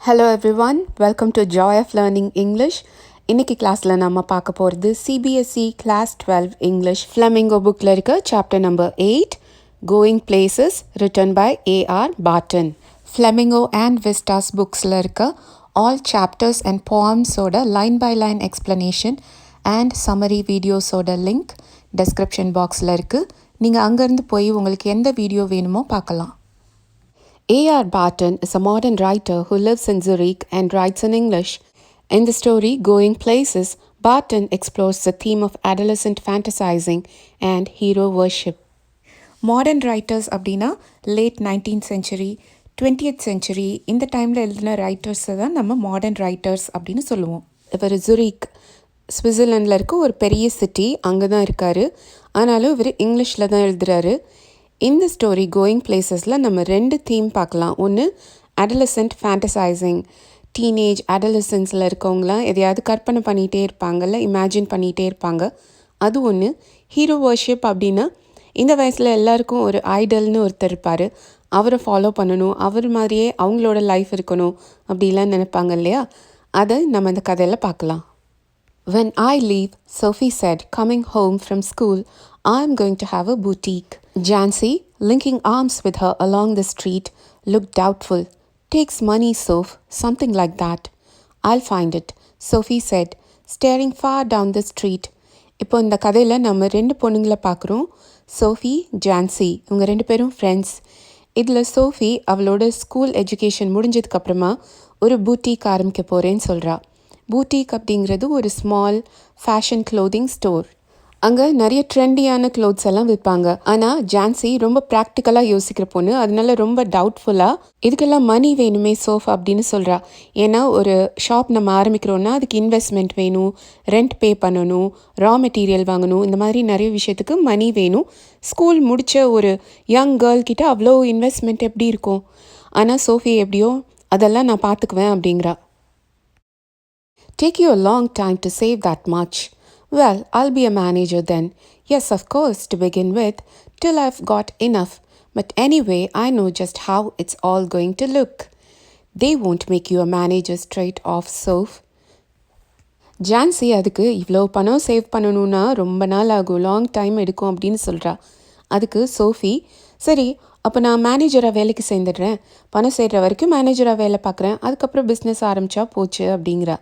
Hello everyone, welcome to Joy of Learning English. இன்னைக்கு கிளாஸ்ல நாம பார்க்க போறது CBSE Class 12 English Flamingo bookல இருக்க chapter number 8 Going Places written by A R Barton. Flamingo and Vistas booksல இருக்க all chapters and poems ஓட line by line explanation and summary videos ஓட link description boxல இருக்கு. நீங்க அங்க இருந்து போய் உங்களுக்கு எந்த வீடியோ வேணுமோ பார்க்கலாம். A R Barton is a modern writer who lives in Zurich and writes in English. In the story Going Places, Barton explores the theme of adolescent fantasizing and hero worship. Modern writers அப்படின்னா late 19th century, 20th century இந்த டைமில் எழுதின ரைட்டர்ஸை தான் நம்ம modern writers அப்படின்னு சொல்லுவோம். இவர் ஜுரிக் ஸ்விட்சர்லாண்டில் இருக்க ஒரு பெரிய சிட்டி அங்கே தான் இருக்கார். ஆனாலும் இவர் இங்கிலீஷில் தான் எழுதுகிறாரு. இந்த ஸ்டோரி கோயிங் பிளேசஸில் நம்ம ரெண்டு தீம் பார்க்கலாம். ஒன்று அடலசன்ட் ஃபேண்டசைசிங், டீனேஜ் அடலசன்ஸில் இருக்கவங்களாம் எதையாவது கற்பனை பண்ணிகிட்டே இருப்பாங்கல்ல, இமேஜின் பண்ணிகிட்டே இருப்பாங்க, அது ஒன்று. ஹீரோ வர்ஷிப் அப்படின்னா இந்த வயசில் எல்லாருக்கும் ஒரு ஐடல்னு ஒருத்தர் இருப்பார், அவரை ஃபாலோ பண்ணணும், அவர் மாதிரியே அவங்களோட லைஃப் இருக்கணும் அப்படிலாம் நினைப்பாங்க இல்லையா, அதை நம்ம இந்த கதையில் பார்க்கலாம். When I leave, Sophie said, coming home from school, I'm going to have a boutique. Jancy, linking arms with her along the street, looked doubtful. Takes money, Soph, something like that. I'll find it, Sophie said, staring far down the street. இப்போ இந்த கதையில் நம்ம ரெண்டு பொண்ணுங்களை பார்க்குறோம், Sophie, Jhansi. இவங்க ரெண்டு பேரும் ஃப்ரெண்ட்ஸ். இதில் சோஃபி அவளோட ஸ்கூல் எஜுகேஷன் முடிஞ்சதுக்கப்புறமா ஒரு பூட்டிக் ஆரம்பிக்க போகிறேன்னு சொல்கிறா. பூட்டிக் அப்படிங்கிறது ஒரு ஸ்மால் ஃபேஷன் க்ளோதிங் ஸ்டோர். அங்கே நிறைய ட்ரெண்டியான க்ளோத்ஸ் எல்லாம் விற்பாங்க. ஆனால் ஜான்சி ரொம்ப ப்ராக்டிக்கலாக யோசிக்கிற பொண்ணு, அதனால ரொம்ப டவுட்ஃபுல்லாக இதுக்கெல்லாம் மணி வேணுமே சோஃப் அப்படின்னு சொல்கிறா. ஏன்னா ஒரு ஷாப் நம்ம ஆரம்பிக்கிறோன்னா அதுக்கு இன்வெஸ்ட்மெண்ட் வேணும், ரெண்ட் பே பண்ணணும், ரா மெட்டீரியல் வாங்கணும், இந்த மாதிரி நிறைய விஷயத்துக்கு மணி வேணும். ஸ்கூல் முடித்த ஒரு யங் கேர்ள் கிட்ட அவ்வளோ இன்வெஸ்ட்மெண்ட் எப்படி இருக்கும்? ஆனால் சோஃபி எப்படியோ அதெல்லாம் நான் பார்த்துக்குவேன் அப்படிங்கிறா. Take you a long time to save that much. Well, I'll be a manager then. Yes, of course, to begin with, till I've got enough. But anyway, I know just how it's all going to look. They won't make you a manager straight off, Soph. Jhansi அதுக்கு இவ்வளோ பணம் save பண்ணணுன்னா ரொம்ப நாள் ஆகும், long time எடுக்கும் அப்படின்னு சொல்கிறா. அதுக்கு சோஃபி, சரி அப்போ நான் மேனேஜராக வேலைக்கு சேர்ந்துடுறேன், பணம் சேர்கிற வரைக்கும் மேனேஜராக வேலை பார்க்குறேன், அதுக்கப்புறம் பிஸ்னஸ் ஆரம்பித்தா போச்சு அப்படிங்கிறா.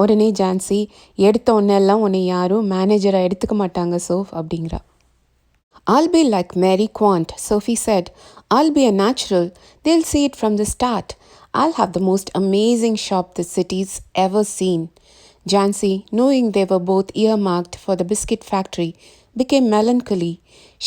உடனே ஜான்சி, எடுத்த ஒன்னெல்லாம் உன்னை யாரும் மேனேஜராக எடுத்துக்க மாட்டாங்க சோஃப் அப்படிங்கிறா. I'll be like Mary Quant, Sophie said. I'll be a natural. They'll see it from the start. I'll have the most amazing shop the city's ever seen. Jancy, knowing they were both earmarked for the biscuit factory, became melancholy.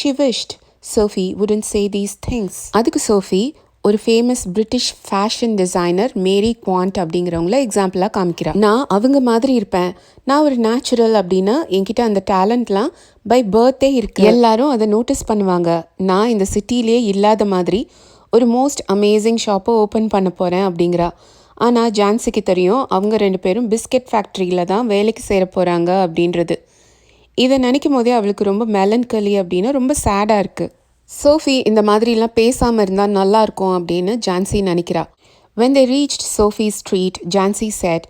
She wished Sophie wouldn't say these things. அதுக்கு Sophie ஒரு famous British fashion designer மேரி quant அப்படிங்கிறவங்கள எக்ஸாம்பிளாக காமிக்கிறா. நான் அவங்க மாதிரி இருப்பேன், நான் ஒரு natural அப்படின்னா என்கிட்ட அந்த டேலண்ட்லாம் பை பர்த்தே இருக்கு, எல்லாரும் அதை நோட்டீஸ் பண்ணுவாங்க. நான் இந்த சிட்டிலேயே இல்லாத மாதிரி ஒரு மோஸ்ட் அமேசிங் ஷாப்பை ஓப்பன் பண்ண போகிறேன் அப்படிங்கிறா. ஆனால் ஜான்சிக்கு தெரியும் அவங்க ரெண்டு பேரும் பிஸ்கெட் ஃபேக்ட்ரியில் தான் வேலைக்கு சேர போகிறாங்க அப்படின்றது. இதை நினைக்கும் போதே அவளுக்கு ரொம்ப மெலன்கலி அப்படின்னா ரொம்ப சேடாக இருக்குது. சோஃபி இந்த மாதிரிலாம் பேசாமல் இருந்தால் நல்லாயிருக்கும் அப்படின்னு ஜான்சி நினைக்கிறா. When they reached Sophie's street, Jancy said,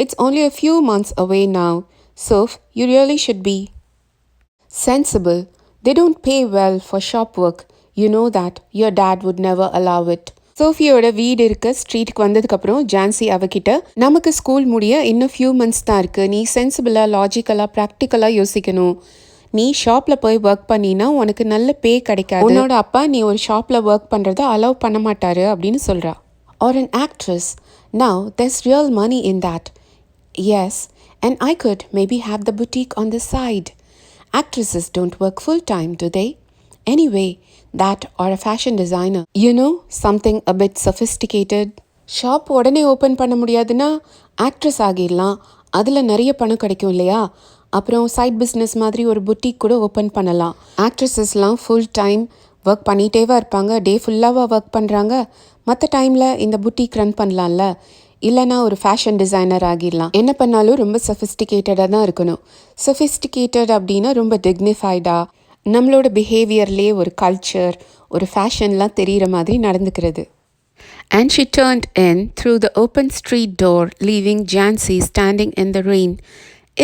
It's only a few months away now. Soph, you really should be sensible. They don't pay well for shop work. You know that. Your dad would never allow it. சோஃபியோட வீடு இருக்க ஸ்ட்ரீட்டுக்கு வந்ததுக்கப்புறம் ஜான்சி அவகிட்ட, நமக்கு school முடிய இன்னும் few months தான் இருக்குது, நீ சென்சிபிளாக, லாஜிக்கலாக, ப்ராக்டிக்கலாக யோசிக்கணும். நீ ஷாப்பில் போய் ஒர்க் பண்ணினா உனக்கு நல்ல பே கிடைக்காது, உன்னோட அப்பா நீ ஒரு ஷாப்பில் ஒர்க் பண்ணுறத அலோவ் பண்ண மாட்டாரு அப்படின்னு சொல்கிறா. Or an actress. Now there's real money in that. Yes, and I could maybe have the boutique on the side. Actresses don't work full time, do they? Anyway, that or a fashion designer. You know, something a bit sophisticated. Shop உடனே open பண்ண முடியாதுன்னா actress ஆகிடலாம், அதில் நிறைய பணம் கிடைக்கும் இல்லையா. அப்புறம் சைட் பிஸ்னஸ் மாதிரி ஒரு புட்டிக் கூட ஓப்பன் பண்ணலாம். ஆக்ட்ரஸஸ்லாம் ஃபுல் டைம் ஒர்க் பண்ணிகிட்டேவா இருப்பாங்க, டே ஃபுல்லாக ஒர்க் பண்ணுறாங்க, மற்ற டைமில் இந்த புட்டிக் ரன் பண்ணலாம்ல. இல்லைனா ஒரு ஃபேஷன் டிசைனர் ஆகிடலாம். என்ன பண்ணாலும் ரொம்ப சஃபிஸ்டிகேட்டடாக தான் இருக்கணும். சஃபிஸ்டிகேட்டட் அப்படின்னா ரொம்ப டிக்னிஃபைடாக நம்மளோட பிஹேவியர்லேயே ஒரு கல்ச்சர், ஒரு ஃபேஷன்லாம் தெரிகிற மாதிரி நடந்துக்கிறது. And she turned in through the open street door, leaving Jancy standing in the rain.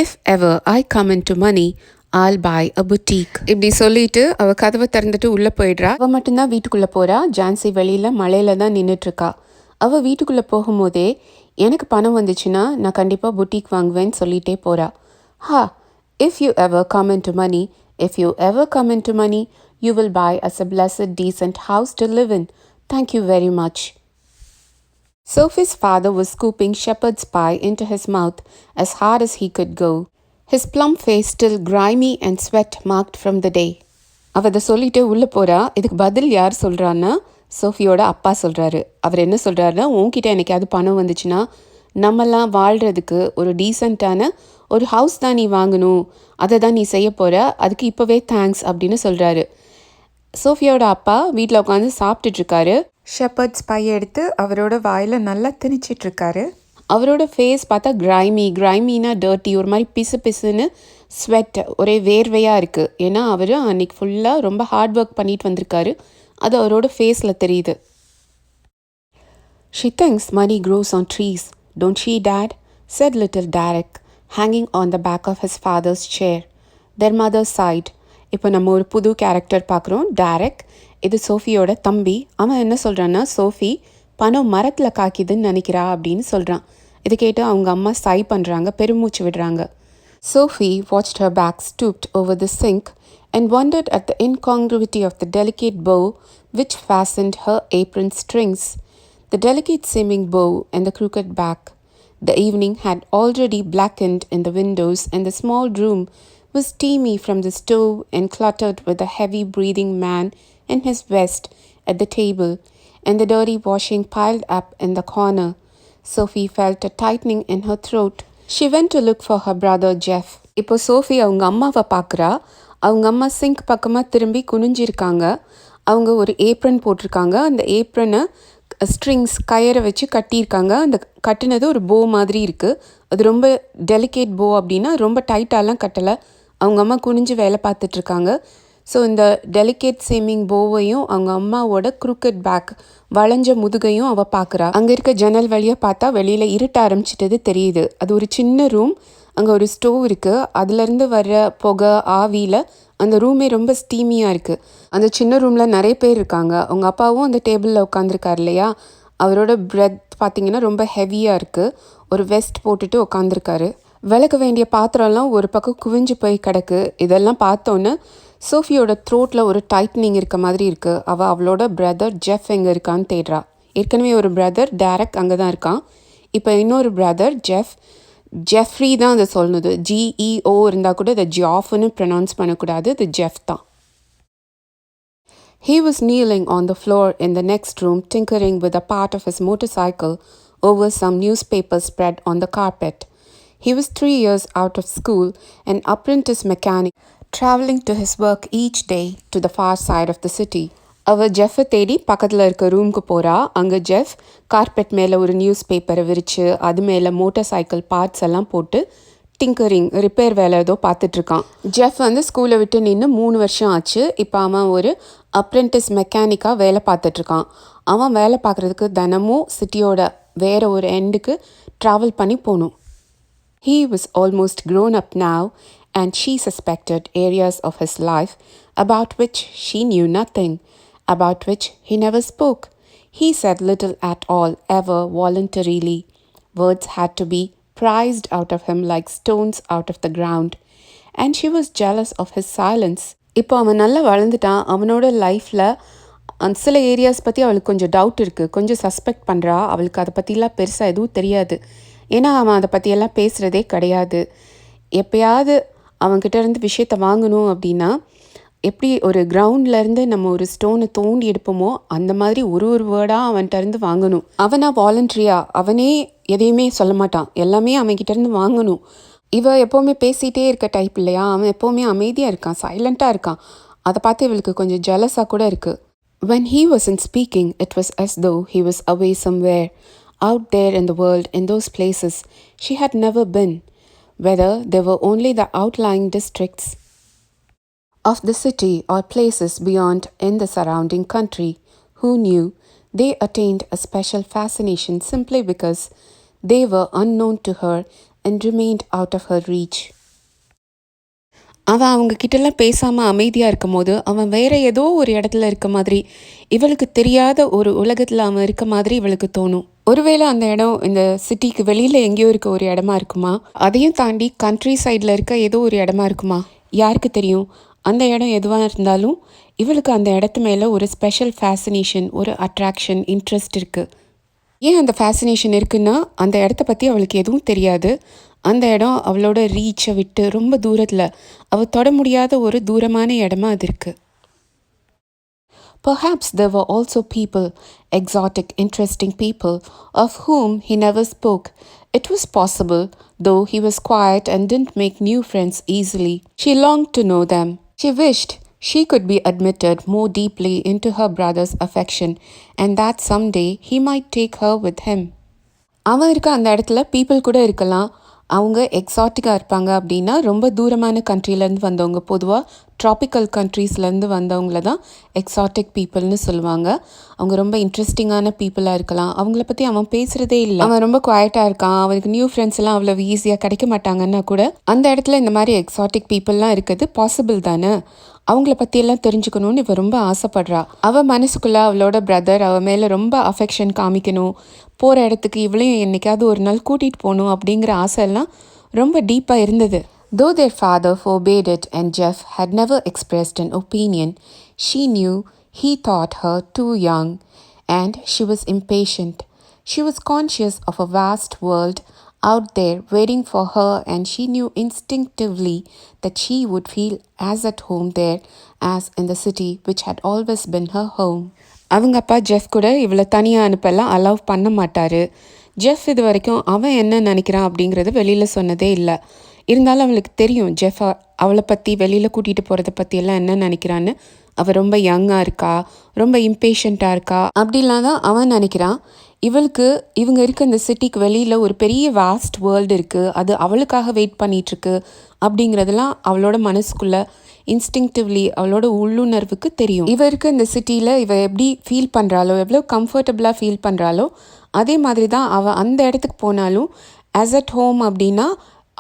If ever I come into money, I'll buy a boutique. இப்படி சொல்லிட்டு அவ கதவை திறந்துட்டு உள்ள போயிடுறா. அவ மட்டும்தான் வீட்டுக்குள்ள போறா. ஜான்சி வெளியில மழையில தான் நின்றுட்டு இருக்கா. அவ வீட்டுக்குள்ள போகும்போதே எனக்கு பணம் வந்துச்சுன்னா நான் கண்டிப்பா புட்டிக் வாங்குவேன்னு சொல்லிட்டே போறா. Ha! If you ever come into money, if you ever come into money, you will buy us a blessed decent house to live in. Thank you very much. Sophie's father was scooping shepherd's pie into his mouth as hard as he could go, his plump face still grimy and sweat marked from the day. அவ அதை சொல்லிட்டு உள்ள போறா. இதுக்கு பதில் யார் சொல்றான்னா சோஃபியோட அப்பா சொல்றாரு. அவர் என்ன சொல்றாருன்னா, உன்கிட்ட எனக்காவது பணம் வந்துச்சுன்னா நம்மெல்லாம் வாழ்றதுக்கு ஒரு டீசெண்டான ஒரு ஹவுஸ் தான் நீ வாங்கணும், அதை தான் நீ செய்ய போற, அதுக்கு இப்போவே தேங்க்ஸ் அப்படின்னு சொல்றாரு. சோஃபியோட அப்பா வீட்டில் உட்காந்து சாப்பிட்டுட்டு இருக்காரு. ஷெப்பர்ட்ஸ் பையை எடுத்து அவரோட வாயில் நல்லா திணிச்சிட்டு இருக்காரு. அவரோட ஃபேஸ் பார்த்தா கிரைமினா டர்ட்டி, ஒரு மாதிரி பிசு பிசுன்னு ஸ்வெட், ஒரே வேர்வையாக இருக்குது. ஏன்னா அவர் அன்றைக்கி ஃபுல்லாக ரொம்ப ஹார்ட் ஒர்க் பண்ணிட்டு வந்திருக்காரு. அது அவரோட ஃபேஸில் தெரியுது. She thinks money grows on trees, don't she, Dad? Said little Derek, hanging on the back of his father's chair. Their mother sighed. இப்போ நம்ம ஒரு புது கேரக்டர் பார்க்குறோம், டேரக். இது சோஃபியோட தம்பி. அவன் என்ன சொல்கிறான்னா, சோஃபி பணம் மரத்தில் காக்கிதுன்னு நினைக்கிறா அப்படின்னு சொல்கிறான். இதை கேட்டு அவங்க அம்மா சை பண்ணுறாங்க, பெருமூச்சு விடுறாங்க. Sophie watched her back stooped over the sink and wondered at the incongruity of the delicate bow which fastened her apron strings. The delicate seeming bow and the crooked back. The evening had already blackened in the windows and the small room was steamy from the stove and cluttered with a heavy-breathing man in his vest at the table and the dirty washing piled up in the corner. Sophie felt a tightening in her throat. She went to look for her brother Jeff. இப்போ Sophie அவங்க அம்மாவை பார்க்குறா. அவங்க அம்மா sink பக்கமாக திரும்பி குனிஞ்சிருக்காங்க. அவங்க ஒரு ஏப்ரன் போட்டிருக்காங்க. அந்த ஏப்ரனை ஸ்ட்ரிங்ஸ் கயரை வச்சு கட்டியிருக்காங்க. அந்த கட்டினது ஒரு போ மாதிரி இருக்குது. அது ரொம்ப டெலிகேட் போ அப்படின்னா ரொம்ப டைட்டாலாம் கட்டலை. அவங்க அம்மா குனிஞ்சு வேலை பார்த்துட்ருக்காங்க. ஸோ இந்த டெலிகேட் சேமிங் போவையும் அவங்க அம்மாவோட குரூக்கட் பேக் வளைஞ்ச முதுகையும் அவள் பார்க்குறா. அங்கே இருக்க ஜன்னல் வழியாக பார்த்தா வெளியில் இருட்ட ஆரம்பிச்சிட்டது தெரியுது. அது ஒரு சின்ன ரூம். அங்கே ஒரு ஸ்டோவ் இருக்குது. அதுலேருந்து வர்ற புகை ஆவியில் அந்த ரூமே ரொம்ப ஸ்டீமியாக இருக்குது. அந்த சின்ன ரூமில் நிறைய பேர் இருக்காங்க. அவங்க அப்பாவும் அந்த டேபிளில் உட்காந்துருக்கார் இல்லையா, அவரோட பிரெத் பார்த்திங்கன்னா ரொம்ப ஹெவியாக இருக்குது. ஒரு வெஸ்ட் போட்டுட்டு உட்காந்துருக்காரு. விளக்க வேண்டிய பாத்திரம்லாம் ஒரு பக்கம் குவிஞ்சு போய் கிடக்கு. இதெல்லாம் பார்த்தோன்னே சோஃபியோட த்ரோட்டில் ஒரு டைட்னிங் இருக்க மாதிரி இருக்குது. அவளோட பிரதர் ஜெஃப் எங்கே இருக்கான்னு தேடுறா. ஏற்கனவே ஒரு பிரதர் டேரக் அங்கே தான் இருக்கான். இப்போ இன்னொரு பிரதர் ஜெஃப்ரி தான் அதை சொல்லணுது. GEO இருந்தால் கூட இதை ஜாஃப்னு ப்ரொனவுன்ஸ் பண்ணக்கூடாது, இது ஜெஃப் தான். He was kneeling on the floor in the next room, tinkering with a part of his motorcycle over some newspapers spread on the carpet. He was 3 years out of school, an apprentice mechanic, traveling to his work each day to the far side of the city. அவள் ஜெஃபை தேடி பக்கத்தில் இருக்க ரூமுக்கு போகிறா. அங்கே Jeff carpet மேலே ஒரு news பேப்பரை விரித்து அது மேலே மோட்டார் சைக்கிள் பார்ட்ஸ் எல்லாம் போட்டு டிங்கரிங் ரிப்பேர் வேலை ஏதோ பார்த்துட்ருக்கான். ஜெஃப் வந்து ஸ்கூலை விட்டு நின்று 3 வருஷம் ஆச்சு. இப்போ அவன் ஒரு அப்ரெண்டிஸ் மெக்கானிக்காக வேலை பார்த்துட்ருக்கான். அவன் வேலை பார்க்குறதுக்கு தினமும் சிட்டியோட வேறு ஒரு எண்டுக்கு ட்ராவல் பண்ணி போகணும். He was almost grown up now and she suspected areas of his life about which she knew nothing, about which he never spoke. He said little at all, ever voluntarily. Words had to be prized out of him like stones out of the ground. And she was jealous of his silence. இப்போ அவன் நல்லா வளர்ந்துட்டான். அவனோட லைஃப்பில் சில areas பற்றி அவளுக்கு கொஞ்சம் doubt இருக்குது, கொஞ்சம் சஸ்பெக்ட் பண்ணுறா. அவளுக்கு அதை பற்றிலாம் பெருசாக எதுவும் தெரியாது. ஏன்னா அவன் அதை பற்றியெல்லாம் பேசுகிறதே கிடையாது. எப்போயாவது அவன்கிட்ட இருந்து விஷயத்தை வாங்கணும் அப்படின்னா எப்படி ஒரு கிரவுண்ட்லேருந்து நம்ம ஒரு ஸ்டோனை தோண்டி எடுப்போமோ அந்த மாதிரி ஒரு வேர்டாக அவன்கிட்ட இருந்து வாங்கணும். அவனா வாலண்ட்ரியாக அவனே எதையுமே சொல்ல மாட்டான், எல்லாமே அவன்கிட்ட இருந்து வாங்கணும். இவ எப்போவுமே பேசிகிட்டே இருக்க டைப் இல்லையா, அவன் எப்போவுமே அமைதியாக இருக்கான், சைலண்ட்டாக இருக்கான். அதை பார்த்து இவளுக்கு கொஞ்சம் ஜெலஸாக கூட இருக்குது. When he wasn't speaking, it was as though he was away somewhere, out there in the world, in those places she had never been, whether they were only the outlying districts of the city or places beyond in the surrounding country. Who knew? They attained a special fascination simply because they were unknown to her and remained out of her reach. அவன் அவங்க கிட்டலாம் பேசாமல் அமைதியாக இருக்கும் போது அவன் வேற ஏதோ ஒரு இடத்துல இருக்க மாதிரி, இவளுக்கு தெரியாத ஒரு உலகத்தில் அவன் இருக்க மாதிரி இவளுக்கு தோணும். ஒருவேளை அந்த இடம் இந்த சிட்டிக்கு வெளியில் எங்கேயோ இருக்க ஒரு இடமா இருக்குமா, அதையும் தாண்டி கண்ட்ரி சைடில் இருக்க ஏதோ ஒரு இடமா இருக்குமா, யாருக்கு தெரியும். அந்த இடம் எதுவாக இருந்தாலும் இவளுக்கு அந்த இடத்து மேலே ஒரு ஸ்பெஷல் ஃபேசினேஷன், ஒரு அட்ராக்ஷன், இன்ட்ரெஸ்ட் இருக்குது. ஏன் அந்த ஃபேசினேஷன் இருக்குன்னா, அந்த இடத்த பற்றி அவளுக்கு எதுவும் தெரியாது. அந்த இடம் அவளோட ரீச்சை விட்டு ரொம்ப தூரத்தில், அவள் தொட முடியாத ஒரு தூரமான இடமா அது இருக்குது. Perhaps there were also people, exotic, interesting people, of whom he never spoke. It was possible, though he was quiet and didn't make new friends easily. She longed to know them. She wished she could be admitted more deeply into her brother's affection, and that someday he might take her with him. அவன் இருக்க அந்த இடத்துல people கூட இருக்கலாம். அவங்க எக்ஸாட்டிக்காக இருப்பாங்க அப்படின்னா, ரொம்ப தூரமான கண்ட்ரிலேருந்து வந்தவங்க, பொதுவாக ட்ராபிக்கல் கண்ட்ரீஸ்லேருந்து வந்தவங்கள தான் எக்ஸாட்டிக் பீப்புள்னு சொல்லுவாங்க. அவங்க ரொம்ப இன்ட்ரெஸ்டிங்கான பீப்புளாக இருக்கலாம். அவங்கள பற்றி அவன் பேசுகிறதே இல்லை, அவன் ரொம்ப குவாய்ட்டாக இருக்கான், அவனுக்கு நியூ ஃப்ரெண்ட்ஸ் எல்லாம் அவ்வளோ ஈஸியாக கிடைக்க மாட்டாங்கன்னா கூட அந்த இடத்துல இந்த மாதிரி எக்ஸாட்டிக் பீப்புளெலாம் இருக்குது பாசிபிள் தானே. அவங்கள பற்றியெல்லாம் தெரிஞ்சுக்கணும்னு இவள் ரொம்ப ஆசைப்படுறா. அவள் மனசுக்குள்ளே அவளோட பிரதர் அவள் மேலே ரொம்ப அஃபெக்ஷன் காமிக்கணும், போகிற இடத்துக்கு இவளையும் என்றைக்காவது ஒரு நாள் கூட்டிகிட்டு போகணும் அப்படிங்கிற ஆசையெல்லாம் ரொம்ப டீப்பாக இருந்தது. Though their father forbade it and Jeff had never expressed an opinion, she knew he thought her too young, and she was impatient. She was conscious of a vast world out there waiting for her, and she knew instinctively that she would feel as at home there as in the city which had always been her home. அவங்க அப்பா Jeff கூட இவளை தனியாக அனுப்பெல்லாம் allow பண்ண மாட்டார். Jeff இது வரைக்கும் அவன் என்ன நினைக்கிறான் அப்படிங்கிறது வெளியில் சொன்னதே இல்லை. இருந்தாலும் அவளுக்கு தெரியும் ஜெஃப் அவளை பற்றி வெளியில் கூட்டிகிட்டு போகிறத பற்றியெல்லாம் என்ன நினைக்கிறான்னு. அவள் ரொம்ப யங்காக இருக்கா, ரொம்ப இம்பேஷண்ட்டாக இருக்கா அப்படிலாம் தான் அவன் நினைக்கிறான். இவளுக்கு இவங்க இருக்க இந்த சிட்டிக்கு வெளியில் ஒரு பெரிய வாஸ்ட் வேர்ல்டு இருக்குது, அது அவளுக்காக வெயிட் பண்ணிகிட்ருக்கு அப்படிங்கிறதெல்லாம் அவளோட மனசுக்குள்ளே இன்ஸ்டிங்டிவ்லி அவளோட உள்ளுணர்வுக்கு தெரியும். இவருக்கு இந்த சிட்டியில் இவள் எப்படி ஃபீல் பண்ணுறாளோ, எவ்வளோ கம்ஃபர்டபுளாக ஃபீல் பண்ணுறாளோ அதே மாதிரி தான் அவள் அந்த இடத்துக்கு போனாலும் ஆஸ் அட் ஹோம் அப்படின்னா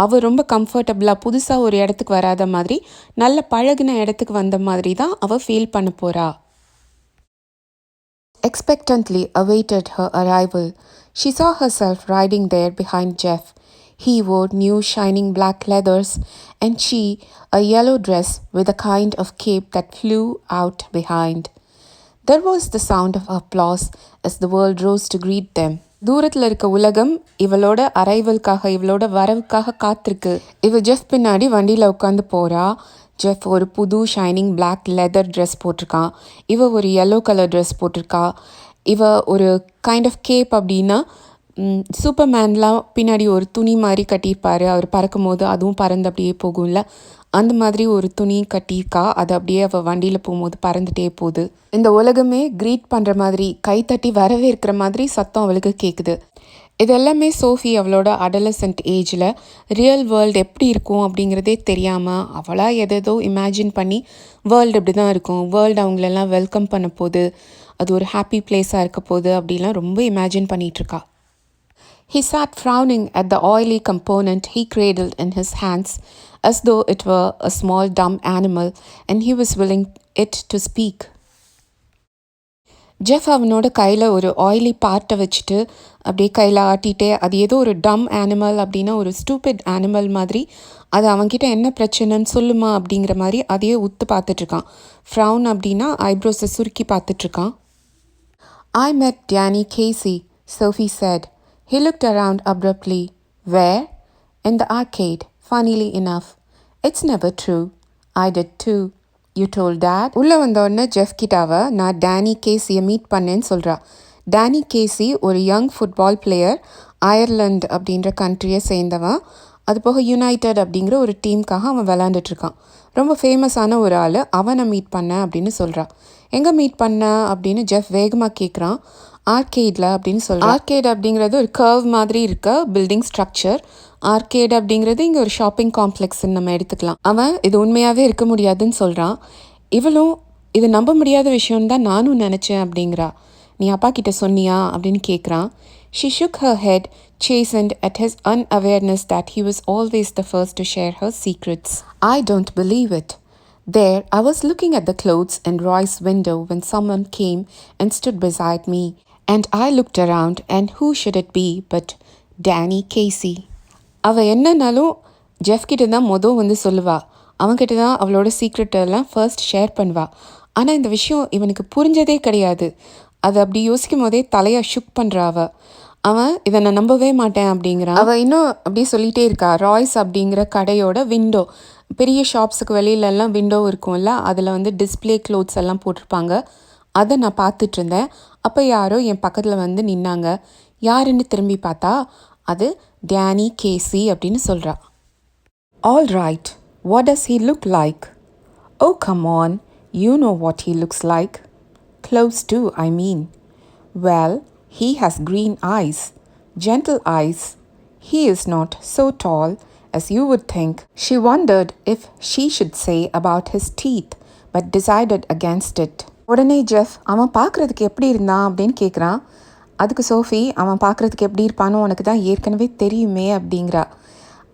அவள் ரொம்ப கம்ஃபர்டபுளாக புதுசாக ஒரு இடத்துக்கு வராத மாதிரி நல்ல பழகின இடத்துக்கு வந்த மாதிரி தான் அவள் ஃபீல் பண்ண போகிறா. Expectantly awaited her arrival. She saw herself riding there behind Jeff. He wore new shining black leathers, and she a yellow dress with a kind of cape that flew out behind. There was the sound of applause as the world rose to greet them. தூரத்தில் இருக்க உலகம் இவளோட அரைவலுக்காக, இவளோட வரவுக்காக காத்திருக்கு. இவள் Jeff பின்னாடி வண்டியில் உட்காந்து போகிறா. ஜெஃப் ஒரு புது ஷைனிங் பிளாக் லெதர் ட்ரெஸ் போட்டிருக்கான். இவள் ஒரு எல்லோ கலர் ட்ரெஸ் போட்டிருக்கா. இவள் ஒரு கைண்ட் ஆஃப் கேப் அப்படின்னா சூப்பர்மேன்லாம் பின்னாடி ஒரு துணி மாதிரி கட்டியிருப்பார், அவர் பறக்கும் போது அதுவும் பறந்து அப்படியே போகும்ல, அந்த மாதிரி ஒரு துணி கட்டியிருக்கா. அது அப்படியே அவள் வண்டியில் போகும்போது பறந்துட்டே போகுது. இந்த உலகமே க்ரீட் பண்ணுற மாதிரி, கைத்தட்டி வரவேற்கிற மாதிரி சத்தம் அவளுக்கு கேட்குது. இது எல்லாமே சோஃபி அவளோட அடலசன்ட் ஏஜில் ரியல் வேர்ல்டு எப்படி இருக்கும் அப்படிங்கிறதே தெரியாமல் அவளாக எதோ இமேஜின் பண்ணி வேர்ல்டு இப்படி தான் இருக்கும், வேர்ல்டு அவங்களெல்லாம் வெல்கம் பண்ண போகுது, அது ஒரு ஹாப்பி பிளேஸாக இருக்க போகுது அப்படிலாம் ரொம்ப imagine பண்ணிகிட்ருக்கா. He sat frowning at the oily component he cradled in his hands, as though it were a small dumb animal and he was willing it to speak. Jeff அவனோட கையில் ஒரு ஆயிலி பார்ட்டை வச்சுட்டு அப்படியே கையில் ஆட்டிகிட்டே, அது ஏதோ ஒரு டம் ஆனிமல் அப்படின்னா ஒரு ஸ்டூபிட் ஆனிமல் மாதிரி, அது அவன்கிட்ட என்ன பிரச்சனைன்னு சொல்லுமா அப்படிங்கிற மாதிரி அதையே உத்து பார்த்துட்ருக்கான். ஃப்ரவுன் அப்படின்னா ஐப்ரோஸை சுருக்கி பார்த்துட்ருக்கான். I met Danny Casey, Sophie said. He looked around abruptly. Where? In the arcade, funnily enough. It's never true. I did too. You told Dad? உள்ளே வந்தோடனே ஜெஃப் கிட்டாவை நான் டேனி கேசியை மீட் பண்ணேன்னு சொல்கிறா. டேனி கேசி ஒரு யங் ஃபுட்பால் பிளேயர், அயர்லாந்து அப்படின்ற கண்ட்ரியை சேர்ந்தவன். அது போக யுனைடெட் அப்படிங்கிற ஒரு டீமுக்காக அவன் விளாண்டுட்ருக்கான். ரொம்ப ஃபேமஸான ஒரு ஆள், அவனை மீட் பண்ணேன் அப்படின்னு சொல்கிறா. எங்கே மீட் பண்ண அப்படின்னு ஜெஃப் வேகமாக கேட்குறான். ஆர்கேடில் அப்படின்னு சொல்கிறான். ஆர்கேட் அப்படிங்கிறது ஒரு கர்வ் மாதிரி இருக்க பில்டிங் ஸ்ட்ரக்சர். ஆர்கேட் அப்படிங்கிறது இங்கே ஒரு ஷாப்பிங் காம்ப்ளெக்ஸ்ன்னு நம்ம எடுத்துக்கலாம். அவன் இது உண்மையாகவே இருக்க முடியாதுன்னு சொல்கிறான். இவளும் இது நம்ப முடியாத விஷயம்னு தான் நானும் நினச்சேன் அப்படிங்கிறா. நீ அப்பா கிட்ட சொன்னியா அப்படின்னு கேட்குறான். She shook her head, chastened at his unawareness that he was always the first to share her secrets. I don't believe it. There, I was looking at the clothes in Roy's window when someone came and stood beside me, and I looked around, and who should it be but Danny Casey. அவள் என்னன்னாலும் Jeff கிட்ட தான் வந்து சொல்லுவா. அவன்கிட்ட தான் அவளோட சீக்ரெட்டெல்லாம் first share பண்ணுவா. ஆனால் இந்த விஷயம் இவனுக்கு புரிஞ்சதே கிடையாது. அது அப்படி யோசிக்கும் போதே தலையை ஷுக் பண்ணுறா அவன் இதை நான் நம்பவே மாட்டேன் அப்படிங்கிறான். அவள் இன்னும் அப்படி சொல்லிகிட்டே இருக்கா. ராய்ஸ் அப்படிங்கிற கடையோட விண்டோ, பெரிய ஷாப்ஸுக்கு வெளியிலலாம் விண்டோ இருக்கும்ல, அதில் வந்து டிஸ்பிளே க்ளோத்ஸ் எல்லாம் போட்டிருப்பாங்க. அதை நான் பார்த்துட்டு இருந்தேன். அப்போ யாரோ என் பக்கத்தில் வந்து நின்னாங்க. யாருன்னு திரும்பி பார்த்தா அது டேனி கேசி அப்படின்னு சொல்கிறா. All right, what does he look like? Oh, come on, you know what he looks like. Close to, I mean. Well, he has green eyes, gentle eyes. He is not so tall as you would think. She wondered if she should say about his teeth, but decided against it. உடனே Jeff அவன் பார்க்குறதுக்கு எப்படி இருந்தான் அப்படின்னு கேட்குறான். அதுக்கு Sophie, அவன் பார்க்குறதுக்கு எப்படி இருப்பானோ உனக்கு தான் ஏற்கனவே தெரியுமே அப்படிங்கிறா.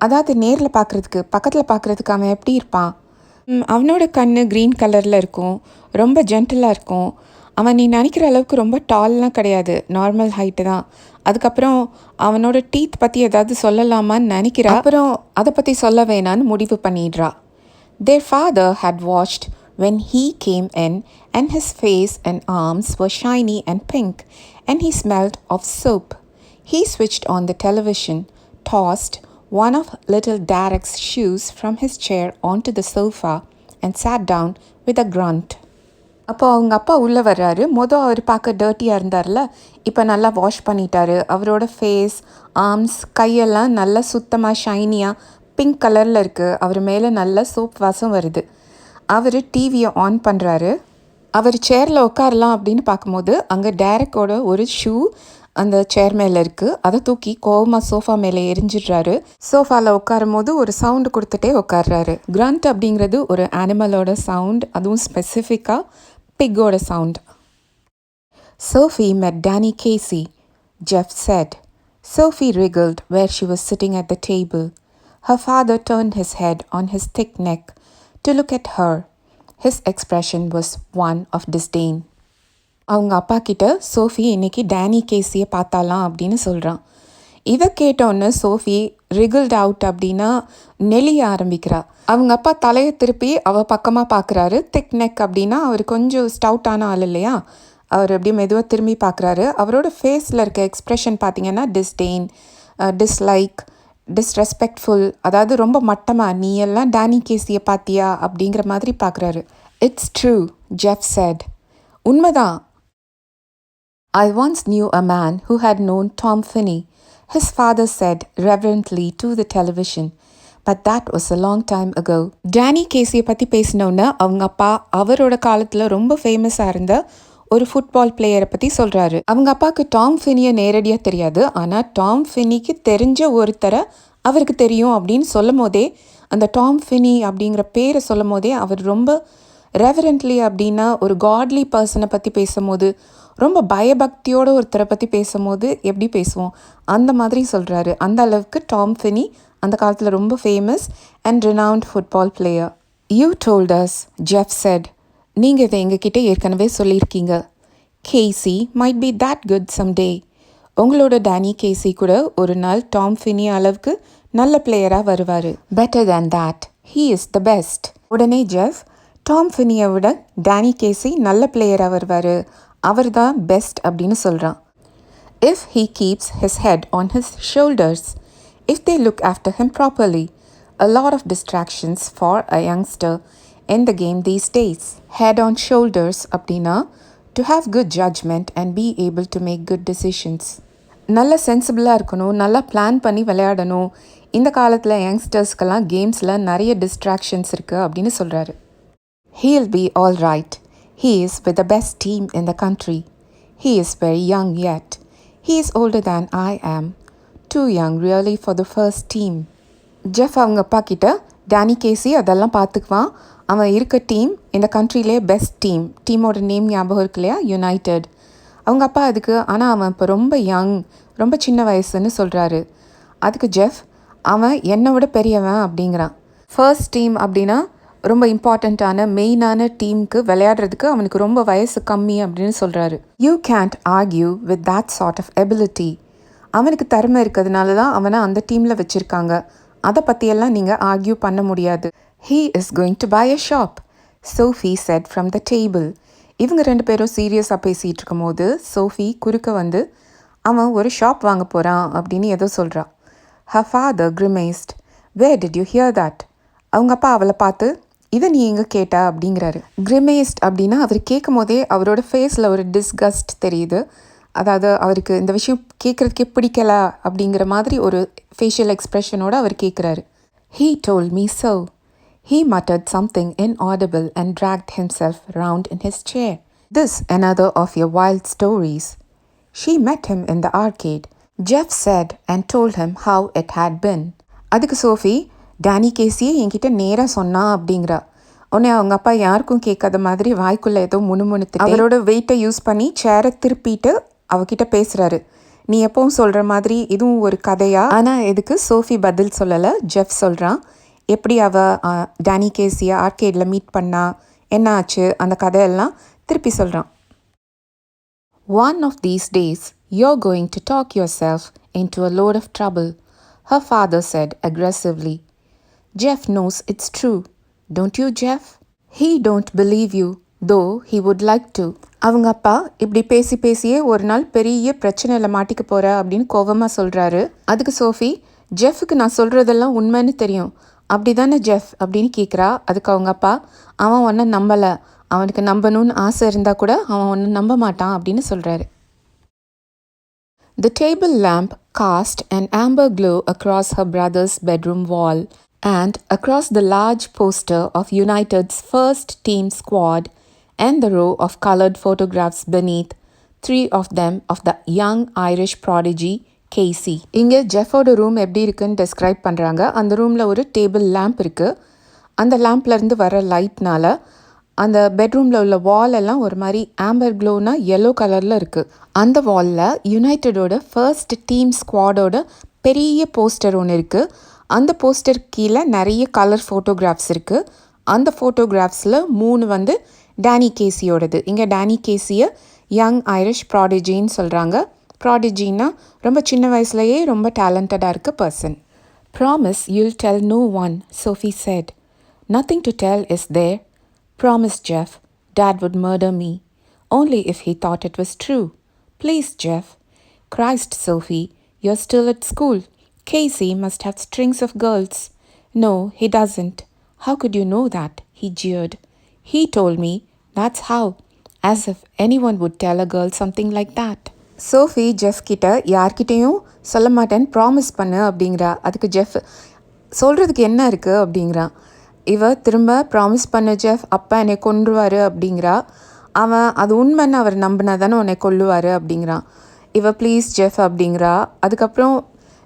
அதாவது நேரில் பார்க்குறதுக்கு, பக்கத்தில் பார்க்குறதுக்கு அவன் எப்படி இருப்பான்? அவனோட கண் க்ரீன் கலரில் இருக்கும், ரொம்ப ஜென்டிலாக இருக்கும். அவன் நீ நினைக்கிற அளவுக்கு ரொம்ப டால்லாம் கிடையாது, நார்மல் ஹைட்டு தான். அதுக்கப்புறம் அவனோட டீத் பற்றி ஏதாவது சொல்லலாமான்னு நினைக்கிறா. அப்புறம் அதை பற்றி சொல்ல வேணான்னு முடிவு பண்ணிடுறா. Their father had watched when he came in, and his face and arms were shiny and pink, and he smelled of soap. He switched on the television, tossed one of little Derek's shoes from his chair onto the sofa, and sat down with a grunt. அப்போ அவங்க அப்பா உள்ளே வர்றாரு. அவர் பார்க்க டர்ட்டியாக இருந்தார்ல, இப்போ நல்லா wash பண்ணிட்டாரு. அவரோட ஃபேஸ், ஆர்ம்ஸ், கையெல்லாம் நல்லா சுத்தமாக ஷைனியாக பிங்க் கலரில் இருக்குது. அவர் மேலே நல்ல சோப் வாசம் வருது. அவர் டிவியை ஆன் பண்ணுறாரு. அவர் சேரில் உட்காரலாம் அப்படின்னு பார்க்கும்போது அங்கே டேரக்கோட ஒரு ஷூ அந்த சேர் மேலே இருக்குது. அதை தூக்கி கோவமாக சோஃபா மேலே எரிஞ்சிடுறாரு. சோஃபாவில் உட்காரும் போது ஒரு சவுண்டு கொடுத்துட்டே உட்கார்றாரு. கிரண்ட் அப்படிங்கிறது ஒரு அனிமலோட சவுண்ட், அதுவும் ஸ்பெசிஃபிக்காக பிக்கோட sound. Sophie met Danny Casey, Jeff said. Sophie wriggled where she was sitting at the table. Her father turned his head on his thick neck to look at her. His expression was one of disdain. அவங்க அப்பா கிட்ட Sophie இன்னைக்கு Danny கேசியை பார்த்தாலாம் அப்படின்னு சொல்கிறான். இதை கேட்டோன்னு Sophie ரிகிள்ட் out அப்படின்னா நெளிய ஆரம்பிக்கிறா. அவங்க அப்பா தலையை திருப்பி அவள் பக்கமாக பார்க்குறாரு. திக் நெக் அப்படின்னா அவர் கொஞ்சம் ஸ்டவுட்டான ஆள் இல்லையா, அவர் அப்படியே மெதுவாக திரும்பி பார்க்குறாரு. அவரோட ஃபேஸில் இருக்க எக்ஸ்ப்ரெஷன் பார்த்தீங்கன்னா டிஸ்டெயின், டிஸ்லைக், டிஸ்ரெஸ்பெக்ட்ஃபுல், அதாவது ரொம்ப மட்டமாக நீ எல்லாம் டேனி கேசியை பார்த்தியா அப்படிங்கிற மாதிரி பார்க்குறாரு. It's true, Jeff set. உண்மைதான். I once knew a man who had known Tom Finney, his father said reverently to the television. But that was a long time ago. Danny கேசியை பற்றி பேசினோன்னா அவங்க அப்பா அவரோட காலத்தில் ரொம்ப ஃபேமஸாக இருந்த ஒரு ஃபுட்பால் பிளேயரை பற்றி சொல்கிறாரு. அவங்க அப்பாவுக்கு டாம் ஃபினியை நேரடியாக தெரியாது, ஆனால் டாம் ஃபினிக்கு தெரிஞ்ச ஒருத்தரை அவருக்கு தெரியும் அப்படின்னு சொல்லும் போதே, அந்த டாம் ஃபினி அப்படிங்கிற பேரை சொல்லும் போதே அவர் ரொம்ப ரெவரண்ட்லி அப்படின்னா ஒரு காட்லி பர்சனை பற்றி பேசும்போது, ரொம்ப பயபக்தியோட ஒருத்தரை பற்றி பேசும்போது எப்படி பேசுவோம் அந்த மாதிரி சொல்கிறாரு. அந்த அளவுக்கு டாம் ஃபினி அந்த காலத்தில் ரொம்ப famous and renowned football player. You told us, Jeff said. நீங்கள் இதை எங்ககிட்ட ஏற்கனவே சொல்லியிருக்கீங்க. Casey might be that good some day. உங்களோட டேனி கேசி கூட ஒரு நாள் டாம் ஃபினி அளவுக்கு நல்ல பிளேயராக வருவார். Better than that, he is the best. உடனே ஜெஃப், டாம் ஃபினியை விட டேனி கேசி நல்ல பிளேயராக வருவார், அவர் தான் பெஸ்ட் அப்படின்னு சொல்கிறான். If he keeps his head on his shoulders, if they look after him properly, a lot of distractions for a youngster in the game these days. Head on shoulders அப்படின்னா to have good judgment and be able to make good decisions. நல்ல சென்சிபிளாக இருக்கணும், நல்லா plan பண்ணி விளையாடணும். இந்த காலத்தில் யங்ஸ்டர்ஸ்க்கெல்லாம் கேம்ஸில் நிறைய distractions இருக்குது அப்படின்னு சொல்கிறாரு. He'll be all right. He is with the best team in the country. He is very young yet. He is older than I am. Too young really for the first team. Jeff அவங்க அப்பா கிட்ட, Danny கேசி அதெல்லாம் பார்த்துக்குவான், அவன் இருக்க team இந்த கண்ட்ரிலே best team. டீமோட name ஞாபகம் இருக்கு இல்லையா, யுனைடெட். அவங்க அப்பா அதுக்கு ஆனால் அவன் இப்போ ரொம்ப யங், ரொம்ப சின்ன வயசுன்னு சொல்கிறாரு. அதுக்கு ஜெஃப், அவன் என்னை விட பெரியவன் அப்படிங்கிறான். ஃபர்ஸ்ட் டீம் அப்படின்னா ரொம்ப இம்பார்ட்டண்ட்டான மெயினான டீமுக்கு விளையாடுறதுக்கு அவனுக்கு ரொம்ப வயசு கம்மி அப்படின்னு சொல்கிறாரு. You Gantt argue with that sort of ability. அவனுக்கு திறமை இருக்கிறதுனால தான் அவனை அந்த டீமில் வச்சுருக்காங்க. அதை பற்றியெல்லாம் நீங்கள் ஆர்கியூ பண்ண முடியாது. He is going to buy a shop, Sophie said from the table. இவங்க 2 பேரும் சீரியஸாக பேசிகிட்டு இருக்கும் போது சோஃபி குறுக்க வந்து அவன் ஒரு ஷாப் வாங்க போகிறான் அப்படின்னு ஏதோ சொல்கிறான். Her father grimaced. Where did you hear that? அவங்க அப்பா அவளை பார்த்து, இதை நீ எங்கே கேட்டா அப்படிங்கிறாரு. கிரிமேஸ்ட் அப்படின்னா அவர் கேட்கும் போதே அவரோட ஃபேஸில் ஒரு டிஸ்கஸ்ட் தெரியுது. அதாவது அவருக்கு இந்த விஷயம் கேட்குறதுக்கே பிடிக்கல அப்படிங்கிற மாதிரி ஒரு ஃபேஷியல் எக்ஸ்ப்ரெஷனோடு அவர் கேட்குறாரு. He told me so. He muttered something inaudible and dragged himself round in his chair. This another of your wild stories. She met him in the arcade. Jeff said and told him how it had been. அதுக்கு Sophie, Danny கேசியே என்கிட்ட நேராக சொன்னா அப்படிங்கிறா. உடனே அவங்க அப்பா யாருக்கும் கேட்காத மாதிரி வாய்க்குள்ளே ஏதோ முணுமுணுத்து அவரோட வெயிட்டை யூஸ் பண்ணி சேரை திருப்பிட்டு அவகிட்ட பேசுகிறாரு. நீ எப்பவும் சொல்கிற மாதிரி இதுவும் ஒரு கதையா? ஆனால் எதுக்கு சோஃபி பதில் சொல்லலை. ஜெஃப் சொல்கிறான் எப்படி அவள் டேனி கேசியை ஆர்கேடில் மீட் பண்ணா, என்ன ஆச்சு, அந்த கதையெல்லாம் திருப்பி சொல்கிறான். One of these days, you're going to talk yourself into a load of trouble, her father said aggressively. Jeff knows it's true. Don't you, Jeff? He don't believe you, though he would like to. அவங்க அப்பா இப்படி பேசி பேசியே ஒரு நாள் பெரிய பிரச்சனையில் மாட்டிக்க போகிற அப்படின்னு கோபமாக சொல்கிறாரு. அதுக்கு சோஃபி, ஜெஃப்க்கு நான் சொல்கிறதெல்லாம் உண்மைன்னு தெரியும், அப்படி தானே ஜெஃப் அப்படின்னு கேட்குறா. அதுக்கு அவங்க அப்பா, அவன் ஒன்றை நம்பலை, அவனுக்கு நம்பணும்னு ஆசை இருந்தால் கூட அவன் ஒன்று நம்ப மாட்டான் அப்படின்னு சொல்கிறாரு. The table lamp cast an amber glow across her brother's bedroom wall and across the large poster of United's first team squad and the row of colored photographs beneath, 3 of them of the young Irish prodigy Casey. இங்கே ஜெஃபோட room எப்படி இருக்குன்னு describe பண்ணுறாங்க. அந்த ரூமில் ஒரு table lamp இருக்குது. அந்த லேம்ப்லேருந்து வர லைட்னால் அந்த பெட்ரூமில் உள்ள வால் எல்லாம் ஒரு மாதிரி ஆம்பர் க்ளோனா yellow கலரில் இருக்குது. அந்த வாலில் யுனைட்டடோட ஃபர்ஸ்ட் டீம் ஸ்குவாடோட பெரிய போஸ்டர் ஒன்று இருக்குது. அந்த போஸ்டர் கீழே நிறைய கலர் ஃபோட்டோகிராஃப்ஸ் இருக்குது. அந்த ஃபோட்டோகிராஃப்ஸில் 3 வந்து டேனி கேசியோடது. இங்கே டேனி கேசியை யங் ஐரிஷ் ப்ராடிஜின்னு சொல்கிறாங்க. ப்ராடிஜின்னா ரொம்ப சின்ன வயசுலேயே ரொம்ப டேலண்டடாக இருக்க person. Promise you'll tell no one, Sophie said. Nothing to tell, is there? Promise, Jeff. Dad would murder me. Only if he thought it was true. Please, Jeff. Christ, Sophie, you're still at school. Casey must have strings of girls. No, he doesn't. How could you know that? He jeered. He told me, that's how. As if anyone would tell a girl something like that. Sophie Jeff கிட்ட யார்கிட்டையும் சொல்ல மாட்டேன்னு promise பண்ணு அப்படிங்கிறா. அதுக்கு Jeff, சொல்கிறதுக்கு என்ன இருக்குது அப்படிங்கிறான். இவ திரும்ப ப்ராமிஸ் பண்ண ஜெஃப், அப்பா என்னை கொன்றுவார் அப்படிங்கிறா. அவன் அது உண்மைன்னு அவர் நம்பினா தானே உன்னை கொல்லுவார் அப்படிங்கிறான். இவ ப்ளீஸ் ஜெஃப் அப்படிங்கிறா. அதுக்கப்புறம்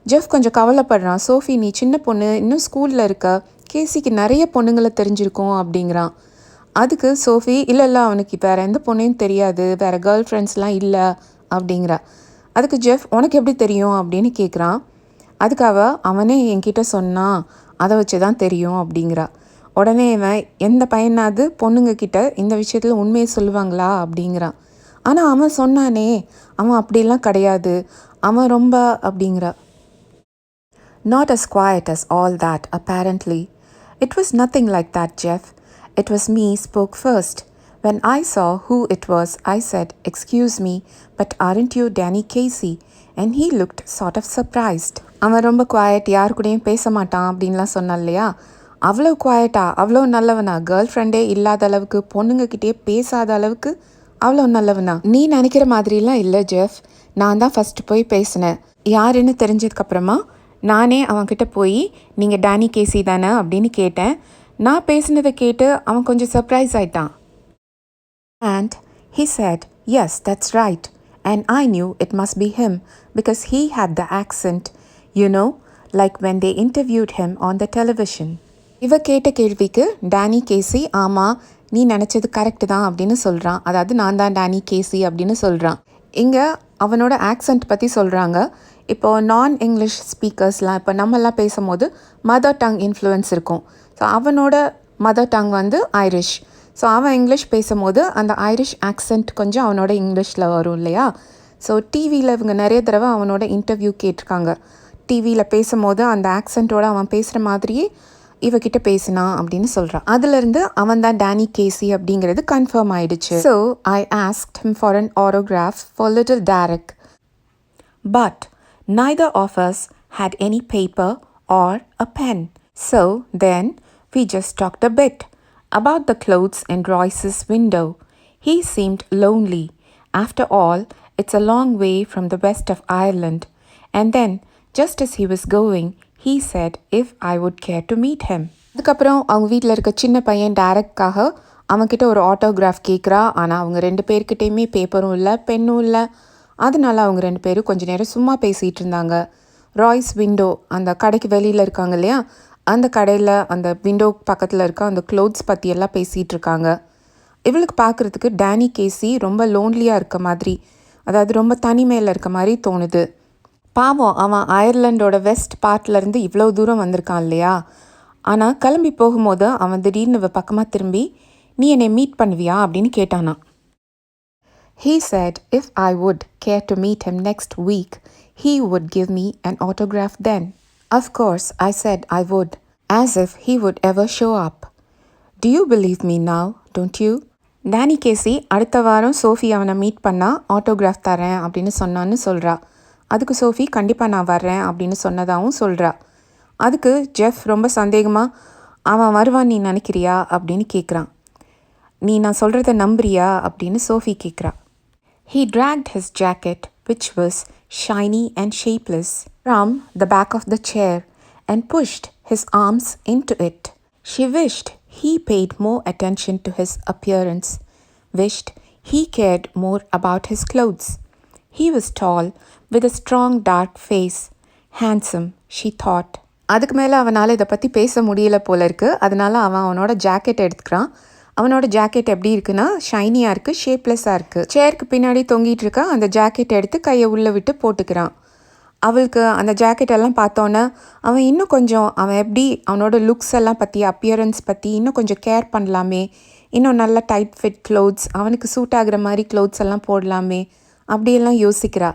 ஜெஃப் கொஞ்சம் கவலைப்படுறான். சோஃபி, நீ சின்ன பொண்ணு, இன்னும் ஸ்கூலில் இருக்க, கேசிக்கு நிறைய பொண்ணுங்களை தெரிஞ்சிருக்கும் அப்படிங்கிறான். அதுக்கு சோஃபி, இல்லை அவனுக்கு வேறு எந்த பொண்ணையும் தெரியாது, வேறு கேர்ள் ஃப்ரெண்ட்ஸ்லாம் இல்லை அப்படிங்கிறா. அதுக்கு ஜெஃப், உனக்கு எப்படி தெரியும் அப்படின்னு கேட்குறான். அதுக்கு அவனே என்கிட்ட சொன்னான், அதை வச்சு தான் தெரியும் அப்படிங்கிறா. உடனே இவன், எந்த பையனாவது பொண்ணுங்க கிட்ட இந்த விஷயத்தில் உண்மையை சொல்லுவாங்களா அப்படிங்கிறான். ஆனால் அவன் சொன்னானே, அவன் அப்படிலாம் கிடையாது, அவன் ரொம்ப அப்படிங்கிறா. Not as quiet as all that, apparently. It was nothing like that, Jeff. It was me spoke first. When I saw who it was, I said, "Excuse me, but aren't you Danny Casey?" And he looked sort of surprised. அவன் ரொம்ப quiet, யார் கூடயும் பேச மாட்டான் அப்படின்லாம் சொன்னான் இல்லையா. அவ்வளோ குவாய்ட்டா, அவ்வளோ நல்லவனா, கேர்ள் ஃப்ரெண்டே இல்லாத அளவுக்கு, பொண்ணுங்கக்கிட்டே பேசாத அளவுக்கு அவ்வளோ நல்லவனா? நீ நினைக்கிற மாதிரிலாம் இல்லை ஜெஃப். நான் தான் ஃபஸ்ட்டு போய் பேசினேன். யாருன்னு தெரிஞ்சதுக்கப்புறமா நானே அவன்கிட்ட போய், நீங்கள் டேனி கேசி தானே அப்படின்னு கேட்டேன். நான் பேசினதை கேட்டு அவன் கொஞ்சம் சர்ப்ரைஸ் ஆயிட்டான். And he said, "Yes, that's right." And I knew it must be him because he had the accent, you know, like when they interviewed him on the television. இவ கேட்ட கேள்விக்கு டேனி கேசி, ஆமாம் நீ நினச்சது கரெக்டு தான் அப்படின்னு சொல்கிறான். அதாவது நான் தான் டேனி கேசி அப்படின்னு சொல்கிறான். இங்கே அவனோட ஆக்சண்ட் பற்றி சொல்கிறாங்க. இப்போது நான் இங்கிலீஷ் ஸ்பீக்கர்ஸ்லாம் இப்போ நம்மெல்லாம் பேசும்போது மதர் டங் இன்ஃப்ளூயன்ஸ் இருக்கும். ஸோ அவனோட மதர் டங் வந்து ஐரிஷ். ஸோ அவன் இங்கிலீஷ் பேசும்போது அந்த ஐரிஷ் ஆக்சண்ட் கொஞ்சம் அவனோட இங்கிலீஷில் வரும் இல்லையா? ஸோ டிவியில் இவங்க நிறைய தடவை அவனோட இன்டர்வியூ கேட்டிருக்காங்க. டிவியில் பேசும்போது அந்த ஆக்சண்ட்டோட அவன் பேசுகிற மாதிரியே இவகிட்ட பேசினான் அப்படின்னு சொல்கிறான். அதுலேருந்து அவன் தான் டேனி கேசி அப்படிங்கிறது கன்ஃபார்ம் ஆயிடுச்சு. So I asked him for an autograph for little Derek. But neither of us had any paper or a pen. So then we just talked a bit about the clothes in Royce's window. He seemed lonely. After all, it's a long way from the west of Ireland. And then, just as he was going, he said if I would care to meet him. அதுக்கப்புறம் அவங்க வீட்டில் இருக்க சின்ன பையன் டேரக்காக அவன்கிட்ட ஒரு autograph கேட்குறா. ஆனால் அவங்க 2 பேர்கிட்டையுமே பேப்பரும் இல்லை, பென்னும் இல்லை. அதனால அவங்க 2 பேரும் கொஞ்ச நேரம் சும்மா பேசிகிட்டு இருந்தாங்க. ராய்ஸ் விண்டோ, அந்த கடைக்கு வெளியில் இருக்காங்க இல்லையா, அந்த கடையில் அந்த விண்டோ பக்கத்தில் இருக்க அந்த க்ளோத்ஸ் பற்றியெல்லாம் பேசிகிட்டு இருக்காங்க. இவளுக்கு பார்க்குறதுக்கு டேனி கேசி ரொம்ப லோன்லியாக இருக்க மாதிரி, அதாவது ரொம்ப தனிமையில் இருக்க மாதிரி தோணுது. பாவம், அவன் அயர்லாண்டோட வெஸ்ட் பார்ட்லேருந்து இவ்வளோ தூரம் வந்திருக்கான் இல்லையா. ஆனால் கிளம்பி போகும்போது அவன் திடீர்னு பக்கமாக திரும்பி நீ என்னை மீட் பண்ணுவியா அப்படின்னு கேட்டானா. He said if I would care to meet him next week, he would give me an autograph then. Of course, I said I would, as if he would ever show up. Do you believe me now, don't you? Danny Casey அடுத்த வாரம் Sophie அவனை meet பண்ணால் autograph தரேன் அப்படின்னு சொன்னான்னு சொல்கிறா. அதுக்கு Sophie கண்டிப்பாக நான் வர்றேன் அப்படின்னு சொன்னதாகவும் சொல்கிறா. அதுக்கு ஜெஃப் ரொம்ப சந்தேகமாக அவன் வருவான் நீ நினைக்கிறியா அப்படின்னு கேட்குறான். நீ நான் சொல்கிறத நம்புறியா அப்படின்னு சோஃபி கேட்குறா. He dragged his jacket, which was shiny and shapeless, from the back of the chair and pushed his arms into it. She wished he paid more attention to his appearance, wished he cared more about his clothes. He was tall, with a strong dark face. Handsome, she thought. அதுக்கு மேலே அவனால் இதை பற்றி பேச முடியல போல இருக்குது. அதனால் அவனோட ஜாக்கெட் எடுத்துக்கிறான். அவனோட ஜாக்கெட் எப்படி இருக்குன்னா ஷைனியாக இருக்குது, ஷேப்லெஸ்ஸாக இருக்குது. சேருக்கு பின்னாடி தொங்கிட்டு இருக்கா அந்த ஜாக்கெட் எடுத்து கையை உள்ளே விட்டு போட்டுக்கிறான். அவளுக்கு அந்த ஜாக்கெட் எல்லாம் பார்த்தோன்னே அவன் இன்னும் கொஞ்சம் எப்படி அவனோட லுக்ஸ் எல்லாம் பற்றி, அப்பியரன்ஸ் பற்றி இன்னும் கொஞ்சம் கேர் பண்ணலாமே, இன்னும் நல்ல டைட் ஃபிட் க்ளோத்ஸ், அவனுக்கு சூட் ஆகிற மாதிரி க்ளோத்ஸ் எல்லாம் போடலாமே அப்படியெல்லாம் யோசிக்கிறா.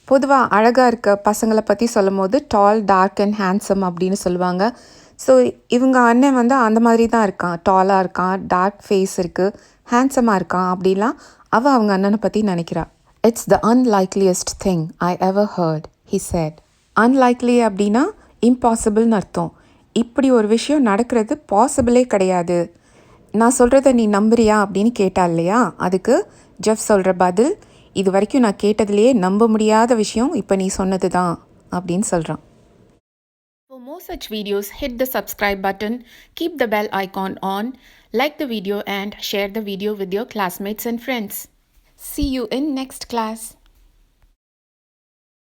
பொதுவாக அழகாக இருக்க பசங்களை பற்றி சொல்லும் போது டால், டார்க் அண்ட் ஹேண்ட்ஸம் அப்படின்னு சொல்லுவாங்க. ஸோ இவங்க அண்ணன் வந்து அந்த மாதிரி தான் இருக்கான். டாலாக இருக்கான், டார்க் ஃபேஸ் இருக்குது, ஹேண்ட்ஸமாக இருக்கான் அப்படிலாம் அவங்க அண்ணனை பற்றி நினைக்கிறா. It's the unlikeliest thing I ever heard, he said. Unlikely அப்படின்னா இம்பாசிபிள்னு அர்த்தம். இப்படி ஒரு விஷயம் நடக்கிறது பாசிபிளே கிடையாது. நான் சொல்கிறத நீ நம்புறியா அப்படின்னு கேட்டா இல்லையா, அதுக்கு ஜெஃப் சொல்கிற பதில், இது வரைக்கும் நான் கேட்டதுலேயே நம்ப முடியாத விஷயம் இப்போ நீ சொன்னது தான் அப்படின்னு சொல்கிறான். For more such videos, hit the subscribe button, keep the bell icon on, like the video and share the video with your classmates and friends. See you in next class.